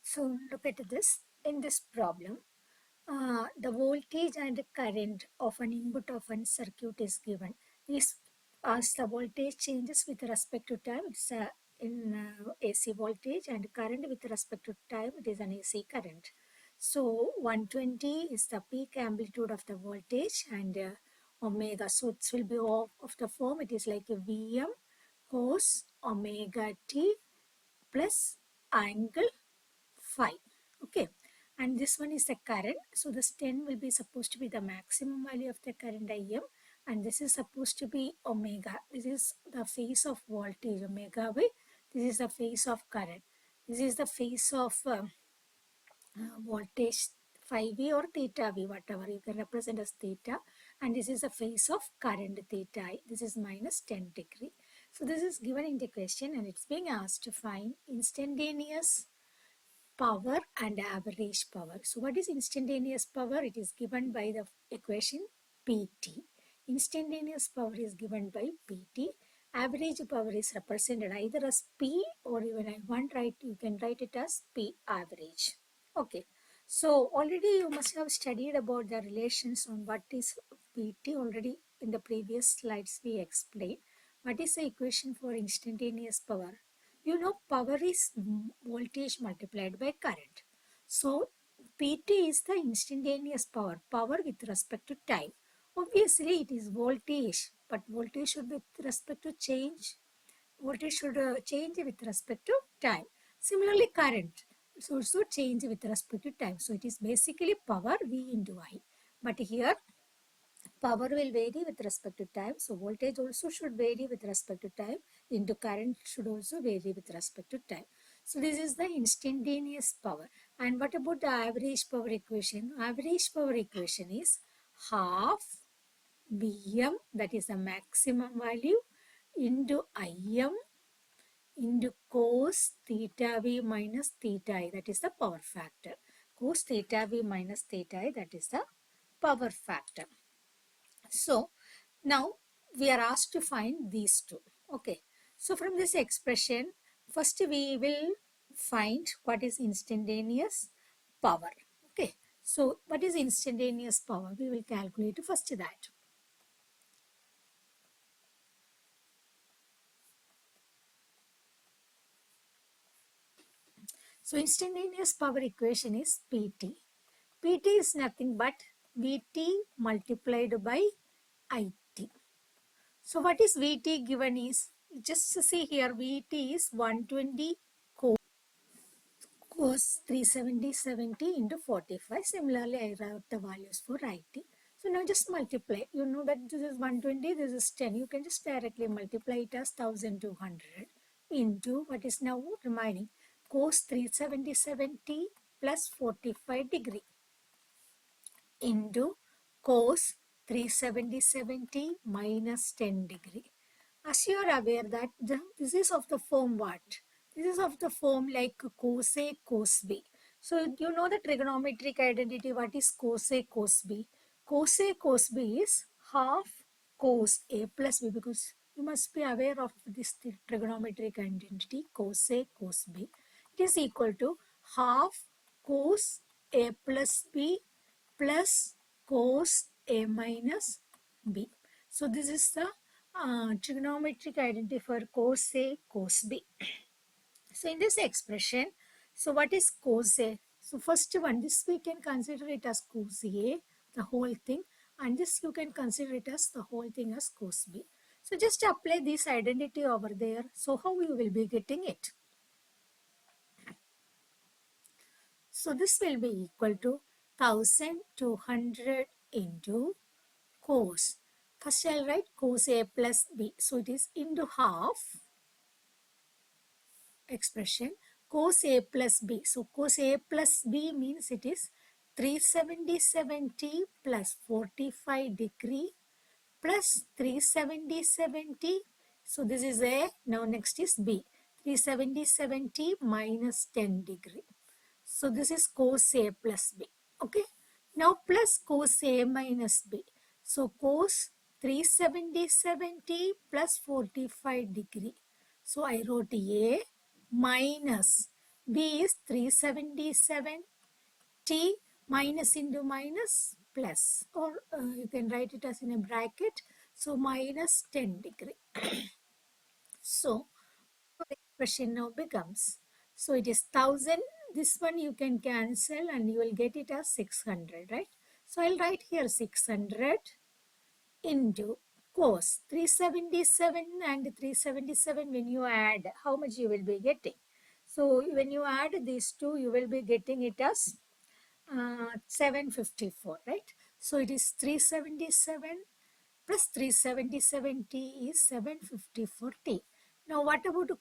So look at this. In this problem, the voltage and current of an input of a circuit is given. This as the voltage changes with respect to time, it's in AC voltage, and current with respect to time, it is an AC current. So 120 is the peak amplitude of the voltage, and omega. So it will be of the form, it is like a Vm cos omega t plus angle phi. Okay, and this one is the current. So this 10 will be supposed to be the maximum value of the current Im, and this is supposed to be omega. This is the phase of voltage omega by, this is the phase of current. This is the phase of voltage phi v or theta v, whatever you can represent as theta, and this is the phase of current theta I. This is minus 10 degree. So this is given in the question, and it's being asked to find instantaneous power and average power. So what is instantaneous power? It is given by the equation PT. Instantaneous power is given by PT. Average power is represented either as P, or even I want write, you can write it as P average. Okay. So already you must have studied about the relations on what is PT already in the previous slides we explained. What is the equation for instantaneous power? You know, power is voltage multiplied by current. So PT is the instantaneous power, power with respect to time. Obviously it is voltage, but voltage should be with respect to change. Voltage should change with respect to time. Similarly, current is also change with respect to time. So it is basically power V into I. But here power will vary with respect to time. So voltage also should vary with respect to time. Into current should also vary with respect to time. So this is the instantaneous power. And what about the average power equation? Average power equation is half Vm, that is the maximum value, into Im into cos theta v minus theta I, that is the power factor. Cos theta v minus theta I, that is the power factor. So now we are asked to find these two. Okay. So from this expression, first we will find what is instantaneous power. Okay. So what is instantaneous power? We will calculate first that. So instantaneous power equation is PT. PT is nothing but Vt multiplied by It. So what is Vt given is, just see here, Vt is 120 cos 370 into 45. Similarly, I wrote the values for It. So now just multiply. You know that this is 120, this is 10. You can just directly multiply it as 1200 into what is now remaining, cos 370 plus 45 degree into cos 370 minus 10 degree. As you are aware that this is of the form what? This is of the form like cos A, cos B. So you know the trigonometric identity. What is cos A, cos B? Cos A, cos B is half cos A plus B, because you must be aware of this trigonometric identity cos A, cos B. It is equal to half cos A plus B plus cos A minus B. So this is the trigonometric identity for cos A, cos B. So in this expression, so what is cos A? So first one, this we can consider it as cos A, the whole thing, and this you can consider it as the whole thing as cos B. So just apply this identity over there. So how you will be getting it? So this will be equal to 1200 into cos. First I'll write cos A plus B. So it is into half expression cos A plus B. So cos A plus B means it is 370 plus 45 degree plus 370. So this is A. Now next is B. 370 minus 10 degree. So this is cos A plus B. Okay. Now plus cos A minus B. So cos 370 plus 45 degree. So I wrote A minus. B is 377 T minus into minus plus, or you can write it as in a bracket. So minus 10 degree. So the expression now becomes, so it is 1000. This one you can cancel and you will get it as 600, right? So I'll write here 600 into cos 377 and 377. When you add, how much you will be getting? So when you add these two, you will be getting it as 754, right? So it is 377 plus 377t is 754t. Now what about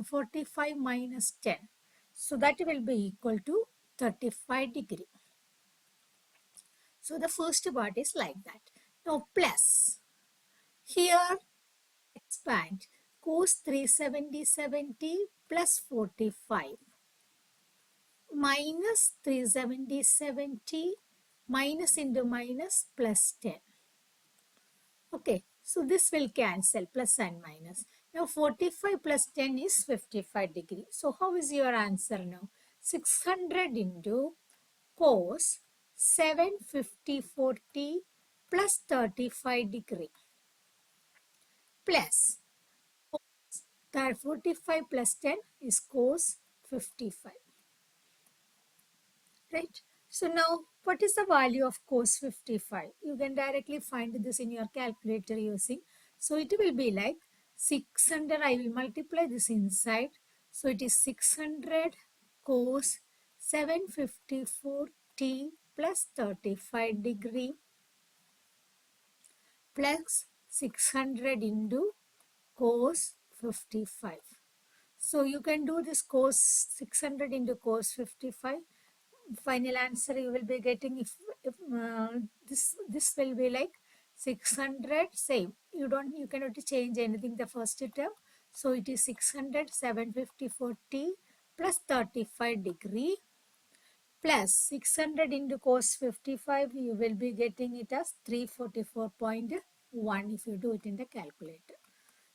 45 minus 10? So that will be equal to 35 degree. So the first part is like that. Now plus, here expand, cos 377t plus 45 minus 377t minus into minus plus 10. Okay, so this will cancel plus and minus. Now 45 plus 10 is 55 degree. So how is your answer now? 600 into cos 754t plus 35 degree plus that 45 plus 10 is cos 55. Right? So now what is the value of cos 55? You can directly find this in your calculator using. So it will be like 600. I will multiply this inside. So it is 600 cos 754t plus 35 degree plus 600 into cos 55. So you can do this cos 600 into cos 55. Final answer you will be getting, if this will be like 600, same, you cannot change anything the first term. So it is 600 754t plus 35 degree plus 600 into cos 55, you will be getting it as 344.1 if you do it in the calculator.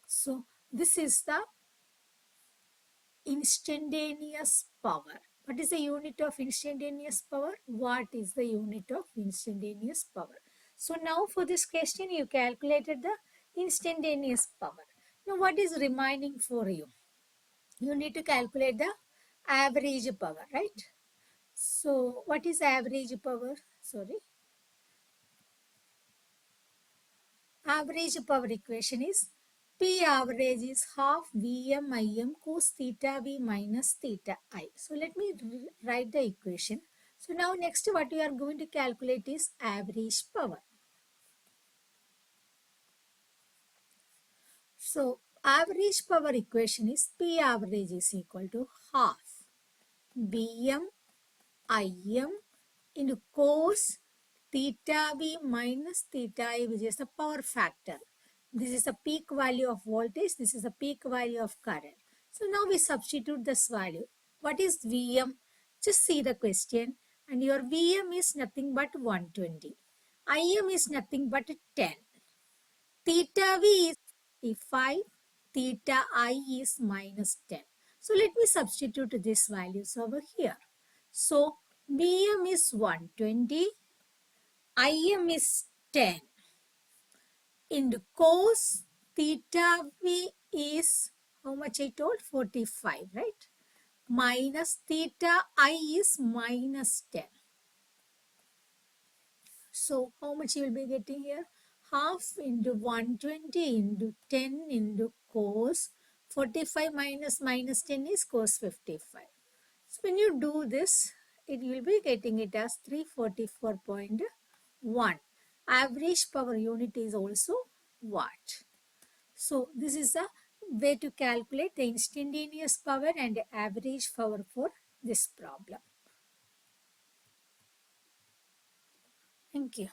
So this is the instantaneous power. What is the unit of instantaneous power? What is the unit of instantaneous power? So now for this question, you calculated the instantaneous power. Now what is remaining for you? You need to calculate the average power, right? So what is average power? Sorry. Average power equation is P average is half Vm Im cos theta V minus theta I. So let me write the equation. So now next what we are going to calculate is average power. So average power equation is P average is equal to half Vm Im into cos theta V minus theta I, which is the power factor. This is the peak value of voltage. This is the peak value of current. So now we substitute this value. What is Vm? Just see the question. And your Vm is nothing but 120. Im is nothing but 10. Theta V is 55. Theta I is minus 10. So let me substitute these values over here. So Vm is 120. Im is 10. In cos theta V is, how much I told? 45, right? Minus theta I is minus 10. So how much you will be getting here? Half into 120 into 10 into cos 45 minus 10 is cos 55. So when you do this, it will be getting it as 344.1. Average power unit is also watt. So this is the way to calculate the instantaneous power and average power for this problem. Thank you.